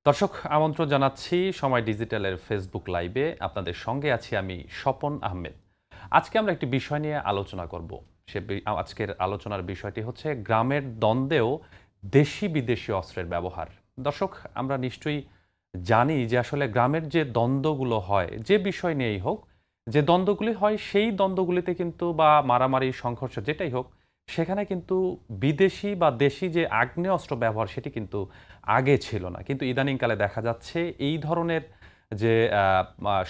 দর্শক আমন্ত্রণ জানাচ্ছি সময় ডিজিটালের ফেসবুক লাইভে। আপনাদের সঙ্গে আছি আমি স্বপন আহমেদ। আজকে আমরা একটি বিষয় নিয়ে আলোচনা করব। আজকের আলোচনার বিষয়টি হচ্ছে গ্রামের দ্বন্দ্বেও দেশি বিদেশি অস্ত্রের ব্যবহার। দর্শক, আমরা নিশ্চয়ই জানি যে আসলে গ্রামের যে দ্বন্দ্বগুলো হয়, যে বিষয় নিয়েই হোক, যে দ্বন্দ্বগুলি হয় সেই দ্বন্দ্বগুলিতে কিন্তু বা মারামারি সংঘর্ষ যেটাই হোক, সেখানে কিন্তু বিদেশি বা দেশি যে আগ্নেয়াস্ত্র ব্যবহার সেটি কিন্তু আগে ছিল না। কিন্তু ইদানিংকালে দেখা যাচ্ছে এই ধরনের যে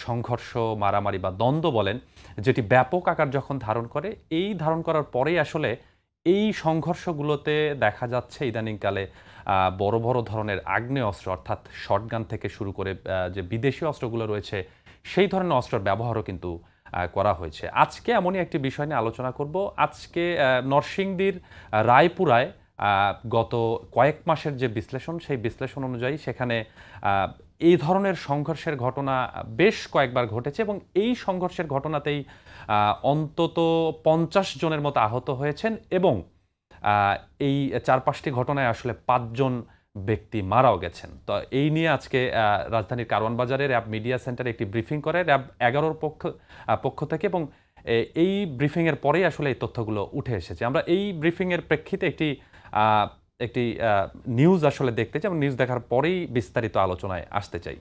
সংঘর্ষ, মারামারি বা দ্বন্দ্ব বলেন, যেটি ব্যাপক আকার যখন ধারণ করে, এই ধারণ করার পরেই আসলে এই সংঘর্ষগুলোতে দেখা যাচ্ছে ইদানিংকালে বড়, বড় ধরনের আগ্নেয়াস্ত্র অর্থাৎ শটগান থেকে শুরু করে যে বিদেশি অস্ত্রগুলো রয়েছে, সেই ধরনের অস্ত্রের ব্যবহারও কিন্তু করা হয়েছে। আজকে এমনই একটি বিষয় নিয়ে আলোচনা করব। আজকে নরসিংদীর রায়পুরায় গত কয়েক মাসের যে বিশ্লেষণ, সেই বিশ্লেষণ অনুযায়ী সেখানে এই ধরনের সংঘর্ষের ঘটনা বেশ কয়েকবার ঘটেছে এবং এই সংঘর্ষের ঘটনাতেই অন্তত ৫০ জনের মতো আহত হয়েছেন এবং এই ৪-৫টি ঘটনায় আসলে ৫ জন ব্যক্তি মারাও গেছেন। তো এই নিয়ে আজকে রাজধানীর কারওয়ান বাজারে র্যাব মিডিয়া সেন্টারে একটি ব্রিফিং করে র্যাব ১১ পক্ষ থেকে এবং এই ব্রিফিংয়ের পরেই আসলে এই তথ্যগুলো উঠে এসেছে। আমরা এই ব্রিফিংয়ের প্রেক্ষিতে একটি নিউজ আসলে দেখতে চাই এবং নিউজ দেখার পরেই বিস্তারিত আলোচনায় আসতে চাই।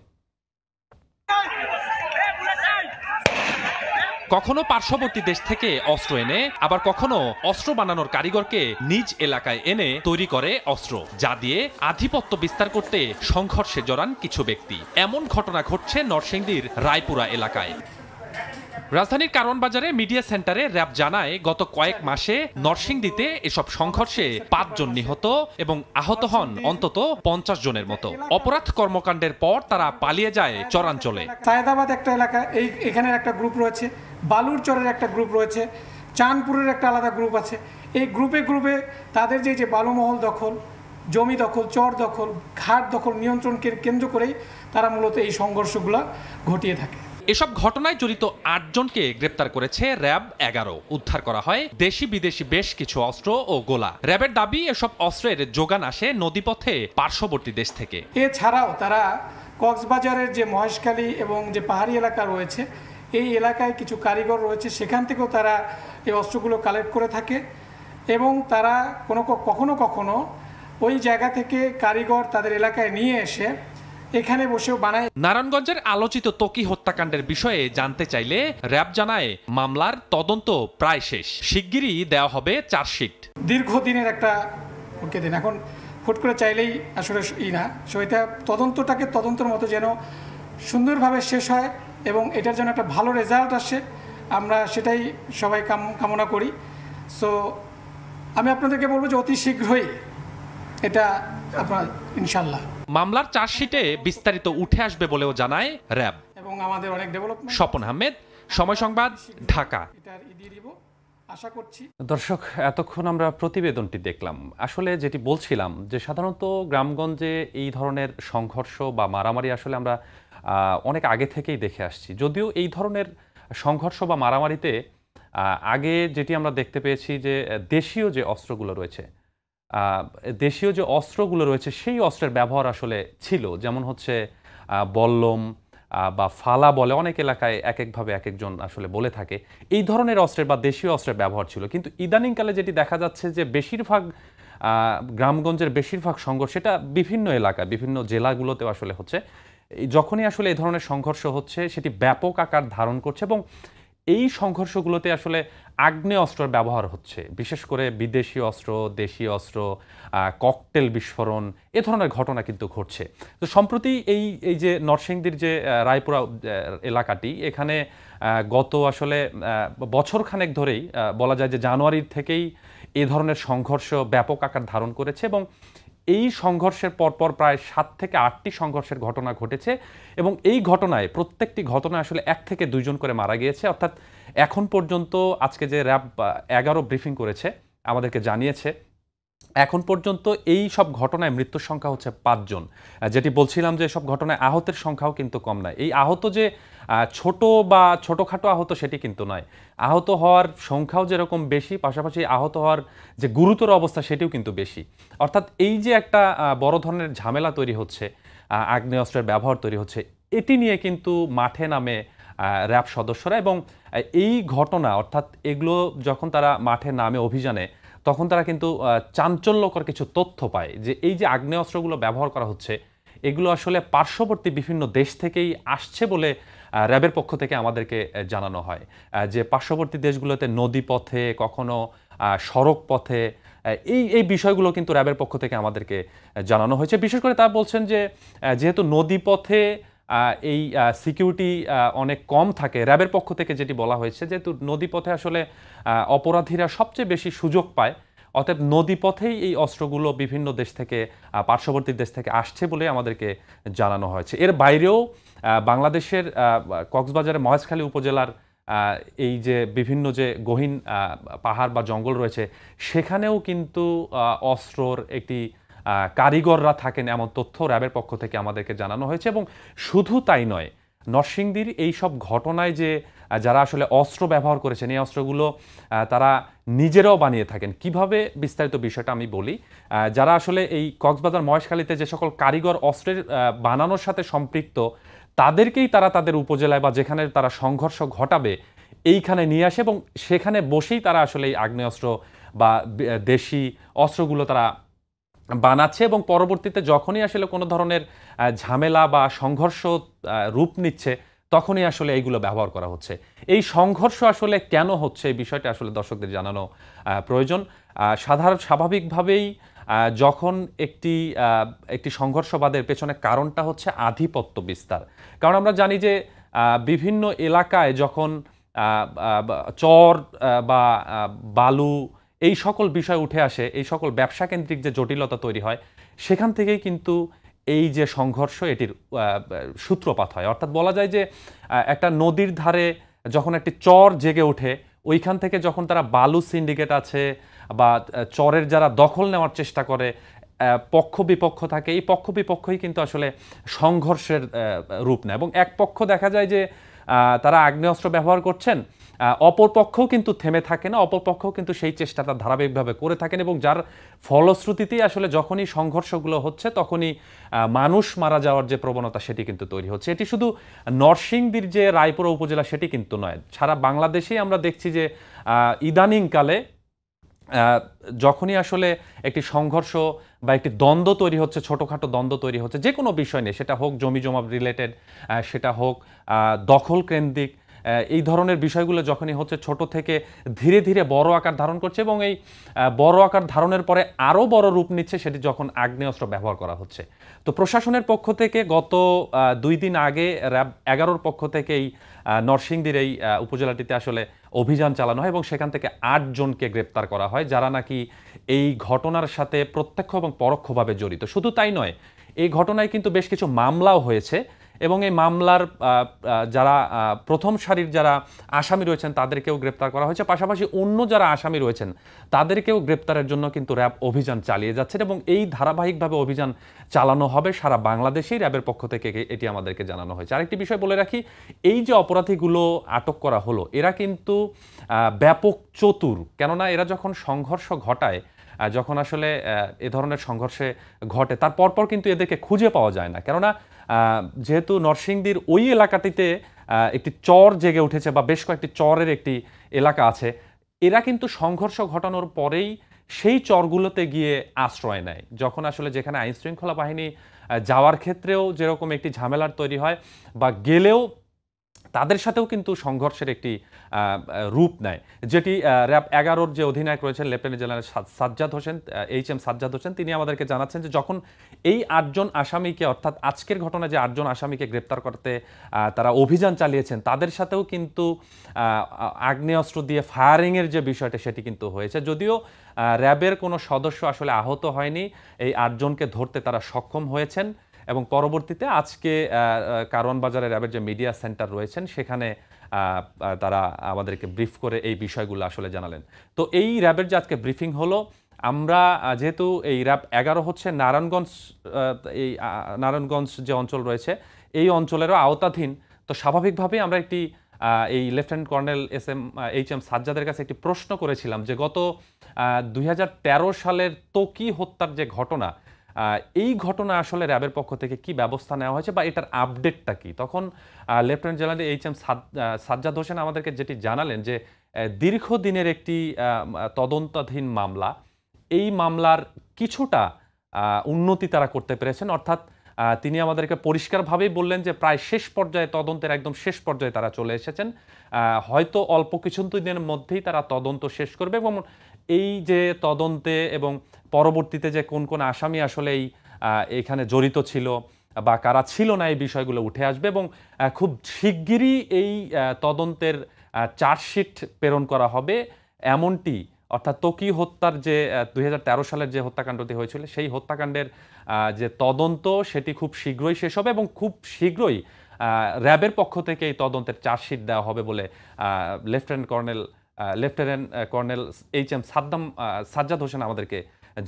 কখনো পার্শ্ববর্তী দেশ থেকে অস্ত্র এনে আবার কখনো অস্ত্র বানানোর কারিগরকে নিজ এলাকায় এনে তৈরি করে অস্ত্র, যা দিয়ে আধিপত্য বিস্তার করতে সংঘর্ষে জড়ান কিছু ব্যক্তি। এমন ঘটনা ঘটছে নরসিংদীর রায়পুরা এলাকায়। রাজধানীর কারওয়ান বাজারে মিডিয়া সেন্টারে র্যাব জানায়, গত কয়েক মাসে নরসিংদীতে এসব সংঘর্ষে ৫ জন নিহত এবং আহত হন অন্তত ৫০ জনের মতো। অপরাধ কর্মকাণ্ডের পর তারা পালিয়ে যায় চরাঞ্চলে। সায়েদাবাদ একটা এলাকা, এখানের একটা গ্রুপ রয়েছে, বালুরচরের একটা গ্রুপ রয়েছে, চাঁদপুরের একটা আলাদা গ্রুপ আছে। এই গ্রুপে তাদের যে বালুমহল দখল, জমি দখল, চর দখল, ঘাট দখল নিয়ন্ত্রণকে কেন্দ্র করেই তারা মূলত এই সংঘর্ষগুলো ঘটিয়ে থাকে। এসব ঘটনায় জড়িত ৮ জনকে গ্রেপ্তার করেছে র্যাব ১১। উদ্ধার করা হয় দেশি বিদেশি বেশ কিছু অস্ত্র ও গোলা। র্যাবের দাবি, এসব অস্ত্রের যোগান আসে নদীপথে পার্শ্ববর্তী দেশ থেকে। এছাড়াও তারা কক্সবাজারের যে মহেশখালী এবং যে পাহাড়ি এলাকা রয়েছে, এই এলাকায় কিছু কারিগর রয়েছে, সেখান থেকেও তারা এই অস্ত্রগুলো কালেক্ট করে থাকে এবং তারা কখনো ওই জায়গা থেকে কারিগর তাদের এলাকায় নিয়ে এসে এখানে বসেও বানায়। নারায়ণগঞ্জের আলোচিত ত্বকী হত্যাকাণ্ডের বিষয়ে জানতে চাইলে র্যাব জানায়, মামলার তদন্ত প্রায় শেষ, শিগগিরই দেওয়া হবে চার্জশিট। দীর্ঘদিনের একটা দিন, এখন হুট করে চাইলেই আসলে এটা তদন্তের মতো যেন সুন্দরভাবে শেষ হয় এবং এটার জন্য একটা ভালো রেজাল্ট আসে, আমরা সেটাই সবাই কামনা করি। সো আমি আপনাদেরকে বলবো যে অতি শীঘ্রই এটা আপনার ইনশাল্লাহ মামলার চার্জশিটে বিস্তারিত উঠে আসবে বলেও জানায় র্যাব। এবং আমাদের অনেক ডেভেলপমেন্ট। স্বপন আহমেদ, সময় সংবাদ, ঢাকা। আশা করছি। দর্শক, এতক্ষণ আমরা প্রতিবেদনটি দেখলাম। আসলে যেটি বলছিলাম যে সাধারণত গ্রামগঞ্জে এই ধরনের সংঘর্ষ বা মারামারি আসলে আমরা অনেক আগে থেকেই দেখে আসছি। যদিও এই ধরনের সংঘর্ষ বা মারামারিতে আগে যেটি আমরা দেখতে পেয়েছি যে দেশীয় যে অস্ত্রগুলো রয়েছে সেই অস্ত্রের ব্যবহার আসলে ছিল। যেমন হচ্ছে বল্লম বা ফালা বলে, অনেক এলাকায় এক একভাবে এক একজন আসলে বলে থাকে। এই ধরনের অস্ত্রের বা দেশীয় অস্ত্রের ব্যবহার ছিল। কিন্তু ইদানিংকালে যেটি দেখা যাচ্ছে যে বেশিরভাগ গ্রামগঞ্জের বেশিরভাগ সংঘর্ষ এটা বিভিন্ন এলাকায় বিভিন্ন জেলাগুলোতেও আসলে হচ্ছে। যখনই আসলে এই ধরনের সংঘর্ষ হচ্ছে সেটি ব্যাপক আকার ধারণ করছে এবং এই সংঘর্ষগুলোতে আসলে আগ্নেয়াস্ত্রের ব্যবহার হচ্ছে, বিশেষ করে বিদেশি অস্ত্র, দেশীয় অস্ত্র, ককটেল বিস্ফোরণ, এ ধরনের ঘটনা কিন্তু ঘটছে। তো সম্প্রতি এই যে নরসিংদীর যে রায়পুরা এলাকাটি, এখানে গত আসলে বছরখানেক ধরেই বলা যায় যে জানুয়ারির থেকেই এ ধরনের সংঘর্ষ ব্যাপক আকার ধারণ করেছে এবং এই সংঘর্ষের পরপর প্রায় ৭ থেকে ৮টি সংঘর্ষের ঘটনা ঘটেছে এবং এই ঘটনায় প্রত্যেকটি ঘটনায় আসলে ১ থেকে ২ জন করে মারা গিয়েছে। অর্থাৎ এখন পর্যন্ত আজকে যে র্যাব ১১ ব্রিফিং করেছে, আমাদেরকে জানিয়েছে এখন পর্যন্ত এই সব ঘটনায় মৃত্যুর সংখ্যা হচ্ছে ৫ জন। যেটি বলছিলাম যে সব ঘটনায় আহতের সংখ্যাও কিন্তু কম নয়। এই আহত যে ছোট বা ছোটোখাটো আহত সেটি কিন্তু নয়। আহত হওয়ার সংখ্যাও যেরকম বেশি, পাশাপাশি আহত হওয়ার যে গুরুতর অবস্থা সেটিও কিন্তু বেশি। অর্থাৎ এই যে একটা বড় ধরনের ঝামেলা তৈরি হচ্ছে, আগ্নেয়াস্ত্রের ব্যবহার তৈরি হচ্ছে, এটি নিয়ে কিন্তু মাঠে নামে র্যাব সদস্যরা। এবং এই ঘটনা অর্থাৎ এগুলো যখন তারা মাঠে নামে অভিযানে, তখন তারা কিন্তু চাঞ্চল্যকর কিছু তথ্য পায় যে এই যে আগ্নেয়াস্ত্রগুলো ব্যবহার করা হচ্ছে, এগুলো আসলে পার্শ্ববর্তী বিভিন্ন দেশ থেকেই আসছে বলে র্যাবের পক্ষ থেকে আমাদেরকে জানানো হয়। যে পার্শ্ববর্তী দেশগুলোতে নদীপথে, কখনো সড়ক পথে, এই বিষয়গুলো কিন্তু র্যাবের পক্ষ থেকে আমাদেরকে জানানো হয়েছে। বিশেষ করে তারা বলছেন যে যেহেতু নদীপথে এই সিকিউরিটি অনেক কম থাকে, র্যাবের পক্ষ থেকে যেটি বলা হয়েছে, যেহেতু নদীপথে আসলে অপরাধীরা সবচেয়ে বেশি সুযোগ পায়, অতএব নদীপথেই এই অস্ত্রগুলো বিভিন্ন দেশ থেকে, পার্শ্ববর্তী দেশ থেকে আসছে বলে আমাদেরকে জানানো হয়েছে। এর বাইরেও বাংলাদেশের কক্সবাজারের মহেশখালী উপজেলার এই যে বিভিন্ন যে গহীন পাহাড় বা জঙ্গল রয়েছে, সেখানেও কিন্তু অস্ত্রর একটি কারিগররা থাকেন এমন তথ্য র্যাবের পক্ষ থেকে আমাদেরকে জানানো হয়েছে। এবং শুধু তাই নয়, নরসিংদীর এই সব ঘটনায় যে যারা আসলে অস্ত্র ব্যবহার করেছেন, এই অস্ত্রগুলো তারা নিজেরাও বানিয়ে থাকেন। কিভাবে বিস্তারিত বিষয়টা আমি বলি। যারা আসলে এই কক্সবাজার মহেশখালীতে যে সকল কারিগর অস্ত্রের বানানোর সাথে সম্পৃক্ত, তাদেরকেই তারা তাদের উপজেলায় বা যেখানে তারা সংঘর্ষ ঘটাবে এইখানে নিয়ে আসে, এবং সেখানে বসেই তারা আসলে এই আগ্নেয়াস্ত্র বা দেশি অস্ত্রগুলো তারা বানাচ্ছে। এবং পরবর্তীতে যখনই আসলে কোনো ধরনের ঝামেলা বা সংঘর্ষ রূপ নিচ্ছে, তখনই আসলে এইগুলো ব্যবহার করা হচ্ছে। এই সংঘর্ষ আসলে কেন হচ্ছে, এই বিষয়টা আসলে দর্শকদের জানানো প্রয়োজন। স্বাভাবিকভাবেই যখন একটি সংঘর্ষবাদের পেছনে কারণটা হচ্ছে আধিপত্য বিস্তার। কারণ আমরা জানি যে বিভিন্ন এলাকায় যখন চর বা বালু এই সকল বিষয় উঠে আসে, এই সকল ব্যবসা কেন্দ্রিক যে জটিলতা তৈরি হয়, সেখান থেকেই কিন্তু এই যে সংঘর্ষ এটির সূত্রপাত হয়। অর্থাৎ বলা যায় যে একটা নদীর ধারে যখন একটি চর জেগে ওঠে, ওইখান থেকে যখন তারা বালু সিন্ডিকেট আছে বা চরের যারা দখল নেওয়ার চেষ্টা করে, পক্ষ বিপক্ষ থাকে, এই পক্ষ বিপক্ষই কিন্তু আসলে সংঘর্ষের রূপ নেয়। এবং এক পক্ষ দেখা যায় যে তারা আগ্নেয়াস্ত্র ব্যবহার করছেন, অপর পক্ষও কিন্তু থেমে থাকে না, অপর পক্ষও কিন্তু সেই চেষ্টাটা ধারাবাহিকভাবে করে থাকেন। এবং যার ফলশ্রুতিতেই আসলে যখনই সংঘর্ষগুলো হচ্ছে, তখনই মানুষ মারা যাওয়ার যে প্রবণতা, সেটি কিন্তু তৈরি হচ্ছে। এটি শুধু নরসিংদীর যে রায়পুরা উপজেলা সেটি কিন্তু নয়, সারা বাংলাদেশেই আমরা দেখছি যে ইদানিংকালে যখনই আসলে একটি সংঘর্ষ বা একটি দ্বন্দ্ব তৈরি হচ্ছে, ছোটোখাটো দ্বন্দ্ব তৈরি হচ্ছে যে কোনো বিষয় নিয়ে, সেটা হোক জমি জমা রিলেটেড, সেটা হোক দখল কেন্দ্রিক, এই ধরনের বিষয়গুলো যখনই হচ্ছে, ছোট থেকে ধীরে ধীরে বড় আকার ধারণ করছে। এবং এই বড় আকার ধারণের পরে আরও বড় রূপ নিচ্ছে, সেটি যখন আগ্নেয়াস্ত্র ব্যবহার করা হচ্ছে। তো প্রশাসনের পক্ষ থেকে গত 2 দিন আগে র্যাব 11-র পক্ষ থেকে এই নরসিংদীর এই উপজেলাটিতে আসলে অভিযান চালানো হয়, এবং সেখান থেকে 8 জনকে গ্রেপ্তার করা হয়, যারা নাকি এই ঘটনার সাথে প্রত্যক্ষ এবং পরোক্ষভাবে জড়িত। শুধু তাই নয়, এই ঘটনায় কিন্তু বেশ কিছু মামলাও হয়েছে, এবং এই মামলার যারা প্রথম সারির যারা আসামি রয়েছেন তাদেরকেও গ্রেপ্তার করা হয়েছে। পাশাপাশি অন্য যারা আসামি রয়েছেন তাদেরকেও গ্রেপ্তারের জন্য কিন্তু র্যাব অভিযান চালিয়ে যাচ্ছেন, এবং এই ধারাবাহিকভাবে অভিযান চালানো হবে সারা বাংলাদেশেই, র্যাবের পক্ষ থেকে এটি আমাদেরকে জানানো হয়েছে। আরেকটি বিষয় বলে রাখি, এই যে অপরাধীগুলো আটক করা হলো, এরা কিন্তু ব্যাপক চতুর। কেননা এরা যখন সংঘর্ষ ঘটায়, যখন আসলে এ ধরনের সংঘর্ষে ঘটে, তার পরপর কিন্তু এদেরকে খুঁজে পাওয়া যায় না। কেননা যেহেতু নরসিংদীর ওই এলাকাটিতে একটি চর জেগে উঠেছে বা বেশ কয়েকটি চরের একটি এলাকা আছে, এরা কিন্তু সংঘর্ষ ঘটানোর পরেই সেই চরগুলোতে গিয়ে আশ্রয় নেয়। যখন আসলে যেখানে আইনশৃঙ্খলা বাহিনী যাওয়ার ক্ষেত্রেও যেরকম একটি ঝামেলার তৈরি হয়, বা গেলেও তাদের সাথেও কিন্তু সংঘর্ষের একটি রূপ নেয়, যেটি র্যাব 11-র যে অধিনায়ক রয়েছেন lieutenant general Sajjad Hossain, HM Sajjad Hossain, তিনি আমাদেরকে জানাচ্ছেন যে যখন এই 8 জন আসামিকে, অর্থাৎ আজকের ঘটনায় যে 8 জন আসামিকে গ্রেপ্তার করতে তারা অভিযান চালিয়েছেন, তাদের সাথেও কিন্তু আগ্নেয়াস্ত্র দিয়ে ফায়ারিংয়ের যে বিষয়টা, সেটি কিন্তু হয়েছে। যদিও র্যাবের কোনো সদস্য আসলে আহত হয়নি, এই 8 জনকে ধরতে তারা সক্ষম হয়েছেন। এবং পরবর্তীতে আজকে কারওয়ান বাজারে র্যাবের যে মিডিয়া সেন্টার রয়েছেন, সেখানে তারা আমাদেরকে ব্রিফ করে এই বিষয়গুলো আসলে জানালেন। তো এই র্যাবের যে আজকে ব্রিফিং হলো, আমরা যেহেতু এই র্যাব 11 হচ্ছে নারায়ণগঞ্জ যে অঞ্চল রয়েছে, এই অঞ্চলেরও আওতাধীন, তো স্বাভাবিকভাবেই আমরা একটি এই লেফটেন্যান্ট কর্নেল HM সাজ্জাদের কাছে একটি প্রশ্ন করেছিলাম যে গত 2013 সালের তোকি হত্যার যে ঘটনা, এই ঘটনা আসলে র্যাবের পক্ষ থেকে কি ব্যবস্থা নেওয়া হয়েছে বা এটার আপডেটটা কি? তখন lieutenant general HM. Sajjad Hossain আমাদেরকে যেটি জানালেন যে দীর্ঘদিনের একটি তদন্তাধীন মামলা। এই মামলার কিছুটা উন্নতি তারা করতে পেরেছেন। অর্থাৎ তিনি আমাদেরকে পরিষ্কারভাবেই বললেন যে প্রায় শেষ পর্যায়ে, তদন্তের একদম শেষ পর্যায়ে তারা চলে এসেছেন। হয়তো অল্প কিছু দিনের মধ্যেই তারা তদন্ত শেষ করবে এবং এই যে তদন্তে এবং পরবর্তীতে যে কোন কোন আসামি আসলে এখানে জড়িত ছিল বা কারা ছিল না, এই বিষয়গুলো উঠে আসবে এবং খুব শিগগিরই এই তদন্তের চার্জশিট প্রেরণ করা হবে এমনটি, অর্থাৎ ত্বকী হত্যার যে ২০১৩ সালের যে হত্যাকাণ্ডটি হয়েছিল সেই হত্যাকাণ্ডের যে তদন্ত সেটি খুব শীঘ্রই শেষ হবে এবং খুব শীঘ্রই র্যাবের পক্ষ থেকে এই তদন্তের চার্জশিট দেওয়া হবে বলে lieutenant colonel HM. Sajjad Hossain আমাদেরকে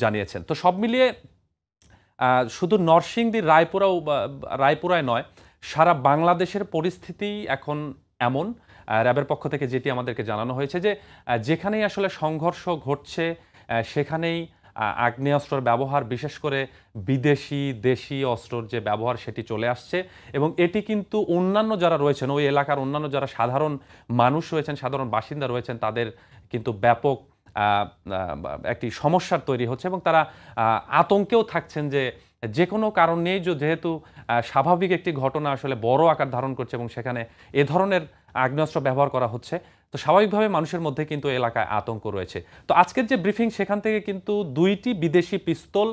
জানিয়েছেন। তো সব মিলিয়ে শুধু নরসিংদী রায়পুরায় নয়, সারা বাংলাদেশের পরিস্থিতি এখন এমন। র্যাবের পক্ষ থেকে যেটি আমাদেরকে জানানো হয়েছে যে যেখানেই আসলে সংঘর্ষ ঘটছে সেখানেই আগ্নেয়াস্ত্রের ব্যবহার, বিশেষ করে বিদেশি দেশি অস্ত্রর যে ব্যবহার সেটি চলে আসছে এবং এটি কিন্তু অন্যান্য যারা রয়েছেন, ওই এলাকার অন্যান্য যারা সাধারণ মানুষ রয়েছেন, সাধারণ বাসিন্দা রয়েছেন, তাদের কিন্তু ব্যাপক একটি সমস্যার তৈরি হচ্ছে এবং তারা আতঙ্কেও থাকছেন যে কোনো কারণ নেই, যেহেতু স্বাভাবিক একটি ঘটনা আসলে বড় আকার ধারণ করছে এবং সেখানে এ ধরনের আগ্নেয়াস্ত্র ব্যবহার করা হচ্ছে, তো স্বাভাবিকভাবে মানুষের মধ্যে কিন্তু এলাকায় আতঙ্ক রয়েছে। তো আজকের যে ব্রিফিং, সেখান থেকে কিন্তু ২টি বিদেশি পিস্তল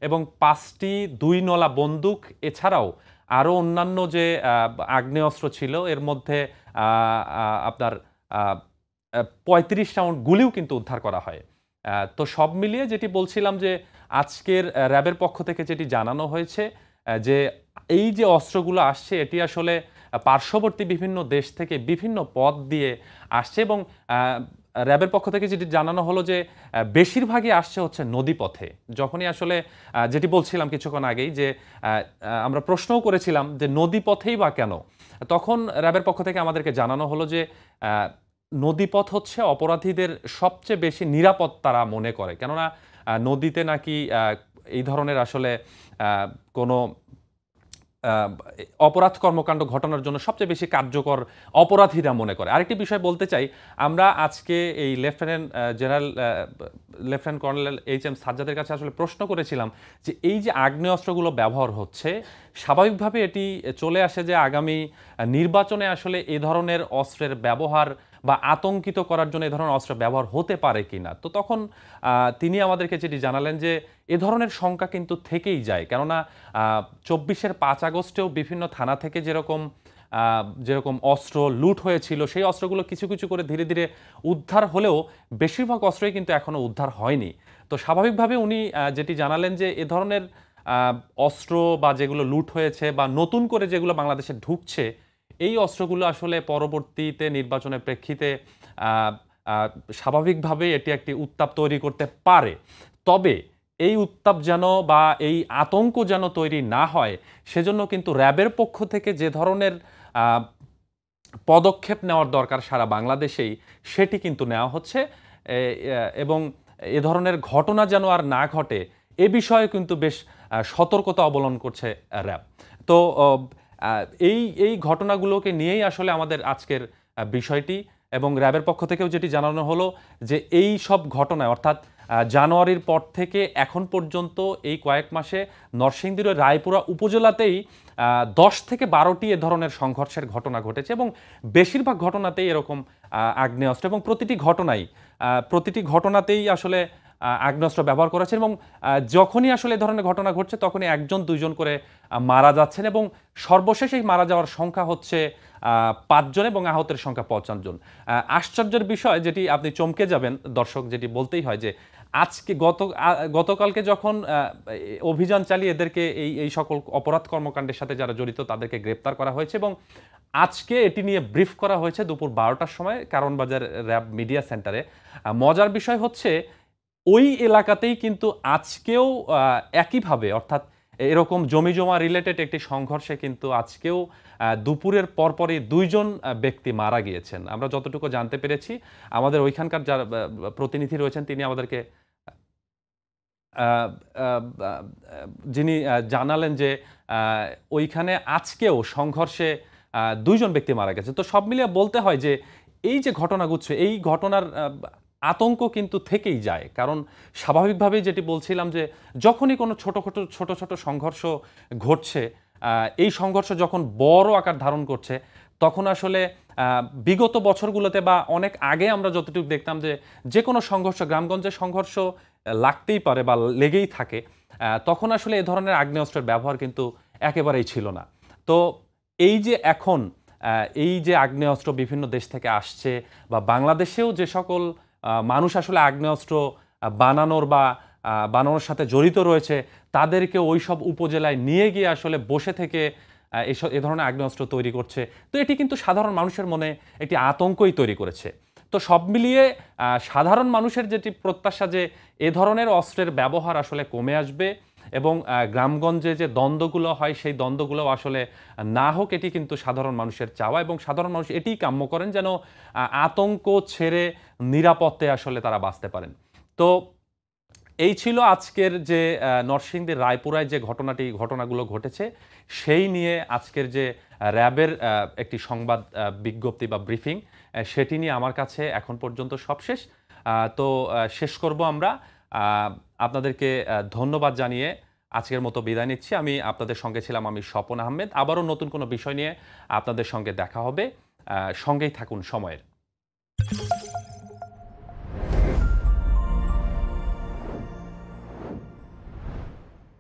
এবং ৫টি ২ নলা বন্দুক এছাড়াও আরও অন্যান্য যে আগ্নেয়াস্ত্র ছিল, এর মধ্যে আপনার ৩৫ রাউন্ড গুলিও কিন্তু উদ্ধার করা হয়। তো সব মিলিয়ে যেটি বলছিলাম যে আজকের র্যাবের পক্ষ থেকে যেটি জানানো হয়েছে যে এই যে অস্ত্রগুলো আসছে এটি আসলে পার্শ্ববর্তী বিভিন্ন দেশ থেকে বিভিন্ন পথ দিয়ে আসছে এবং র্যাবের পক্ষ থেকে যেটি জানানো হলো যে বেশিরভাগই আসছে হচ্ছে নদীপথে। যখনই আসলে যেটি বলছিলাম কিছুক্ষণ আগেই যে আমরা প্রশ্নও করেছিলাম যে নদীপথেই বা কেন, তখন র্যাবের পক্ষ থেকে আমাদেরকে জানানো হলো যে নদীপথ হচ্ছে অপরাধীদের সবচেয়ে বেশি নিরাপদ তারা মনে করে, কেননা নদীতে নাকি এই ধরনের আসলে কোনো অপরাধ কর্মকাণ্ড ঘটানোর জন্য সবচেয়ে বেশি কার্যকর অপরাধীরা মনে করে। আরেকটি বিষয় বলতে চাই, আমরা আজকে এই লেফটেন্যান্ট কর্নেল এইচ.এম. সাজ্জাদের কাছে আসলে প্রশ্ন করেছিলাম যে এই যে আগ্নেয়াস্ত্রগুলো ব্যবহার হচ্ছে, স্বাভাবিকভাবে এটি চলে আসে যে আগামী নির্বাচনে আসলে এ ধরনের অস্ত্রের ব্যবহার বা আতঙ্কিত করার জন্য এ ধরনের অস্ত্র ব্যবহার হতে পারে কিনা। তো তখন তিনি আমাদেরকে যেটি জানালেন যে এ ধরনের শঙ্কা কিন্তু থেকেই যায়, কেননা ২৪-এর ৫ আগস্টেও বিভিন্ন থানা থেকে যেরকম অস্ত্র লুট হয়েছিল, সেই অস্ত্রগুলো কিছু কিছু করে ধীরে ধীরে উদ্ধার হলেও বেশিরভাগ অস্ত্রই কিন্তু এখনও উদ্ধার হয়নি। তো স্বাভাবিকভাবে উনি যেটি জানালেন যে এ ধরনের অস্ত্র বা যেগুলো লুট হয়েছে বা নতুন করে যেগুলো বাংলাদেশে ঢুকছে, এই অস্ত্রগুলো আসলে পরবর্তীতে নির্বাচনের প্রেক্ষিতে স্বাভাবিকভাবে এটি একটি উত্তাপ তৈরি করতে পারে। তবে এই উত্তাপ যেন বা এই আতঙ্ক যেন তৈরি না হয়, সেজন্য কিন্তু র্যাবের পক্ষ থেকে যে ধরনের পদক্ষেপ নেওয়ার দরকার সারা বাংলাদেশেই, সেটি কিন্তু নেওয়া হচ্ছে এবং এ ধরনের ঘটনা যেন আর না ঘটে এ বিষয়ে কিন্তু বেশ সতর্কতা অবলম্বন করছে র্যাব। তো এই ঘটনাগুলোকে নিয়েই আসলে আমাদের আজকের বিষয়টি এবং র্যাবের পক্ষ থেকেও যেটি জানানো হলো যে এই সব ঘটনায়, অর্থাৎ জানুয়ারির পর থেকে এখন পর্যন্ত এই কয়েক মাসে নরসিংদীর রায়পুরা উপজেলাতেই ১০ থেকে ১২টি এ ধরনের সংঘর্ষের ঘটনা ঘটেছে এবং বেশিরভাগ ঘটনাতেই এরকম আগ্নেয়াস্ত্র এবং প্রতিটি ঘটনাতেই আসলে আগ্নেয়াস্ত্র ব্যবহার করেছেন এবং যখনই আসলে এ ধরনের ঘটনা ঘটছে তখনই ১-২ জন করে মারা যাচ্ছেন এবং সর্বশেষ এই মারা যাওয়ার সংখ্যা হচ্ছে ৫ জন এবং আহতের সংখ্যা ৫৫ জন। আশ্চর্যের বিষয়, যেটি আপনি চমকে যাবেন দর্শক, যেটি বলতেই হয় যে আজকে গতকালকে যখন অভিযান চালিয়ে এদেরকে এই সকল অপরাধ কর্মকাণ্ডের সাথে যারা জড়িত তাদেরকে গ্রেপ্তার করা হয়েছে এবং আজকে এটি নিয়ে ব্রিফ করা হয়েছে দুপুর ১২টার সময় কারওয়ানবাজার র্যাব মিডিয়া সেন্টারে। মজার বিষয় হচ্ছে ওই এলাকাতেই কিন্তু আজকেও একইভাবে, অর্থাৎ এরকম জমিজমা রিলেটেড একটি সংঘর্ষে কিন্তু আজকেও দুপুরের পরপরই ২ জন ব্যক্তি মারা গিয়েছেন। আমরা যতটুকু জানতে পেরেছি, আমাদের ওইখানকার যারা প্রতিনিধি রয়েছেন তিনি আমাদেরকে আহ, আহ, আহ, যিনি জানালেন যে ওইখানে আজকেও সংঘর্ষে 2 জন ব্যক্তি মারা গেছে। তো সব মিলিয়ে বলতে হয় যে এই যে ঘটনাগুচ্ছ, এই ঘটনার আতঙ্ক কিন্তু থেকেই যায়। কারণ স্বাভাবিকভাবেই যেটি বলছিলাম যে যখনই কোনো ছোট ছোট সংঘর্ষ ঘটছে, এই সংঘর্ষ যখন বড় আকার ধারণ করছে, তখন আসলে বিগত বছরগুলোতে বা অনেক আগে আমরা যতটুকু দেখতাম যে যে কোনো সংঘর্ষ, গ্রামগঞ্জে সংঘর্ষ লাগতেই পারে বা লেগেই থাকে, তখন আসলে এ ধরনের আগ্নেয়াস্ত্রের ব্যবহার কিন্তু একেবারেই ছিল না। তো এই যে এখন এই যে আগ্নেয়াস্ত্র বিভিন্ন দেশ থেকে আসছে বা বাংলাদেশেও যে সকল মানুষ আসলে আগ্নেয়াস্ত্র বানানোর বা বানানোর সাথে জড়িত রয়েছে, তাদেরকে ওই সব উপজেলায় নিয়ে গিয়ে আসলে বসে থেকে এ ধরনের আগ্নেয়াস্ত্র তৈরি করছে। তো এটি কিন্তু সাধারণ মানুষের মনে একটি আতঙ্কই তৈরি করেছে। তো সব মিলিয়ে সাধারণ মানুষের যেটি প্রত্যাশা যে এ ধরনের অস্ত্রের ব্যবহার আসলে কমে আসবে এবং গ্রামগঞ্জে যে দ্বন্দ্বগুলো হয় সেই দ্বন্দ্বগুলো আসলে না হোক, এটি কিন্তু সাধারণ মানুষের চাওয়া এবং সাধারণ মানুষ এটিই কাম্য করেন যেন আতঙ্ক ছেড়ে নিরাপত্তে আসলে তারা বাঁচতে পারেন। তো এই ছিল আজকের যে নরসিংদীর রায়পুরায় যে ঘটনাগুলো ঘটেছে সেই নিয়ে আজকের যে র্যাবের একটি সংবাদ বিজ্ঞপ্তি বা ব্রিফিং, সেটি নিয়ে আমার কাছে এখন পর্যন্ত সব শেষ। তো শেষ করব আমরা। আপনাদেরকে ধন্যবাদ জানিয়ে আজকের মতো বিদায় নিচ্ছি। আমি আপনাদের সঙ্গে ছিলাম আমি স্বপন আহমেদ। আবারও নতুন কোনো বিষয় নিয়ে আপনাদের সঙ্গে দেখা হবে। সঙ্গেই থাকুন সময়ের।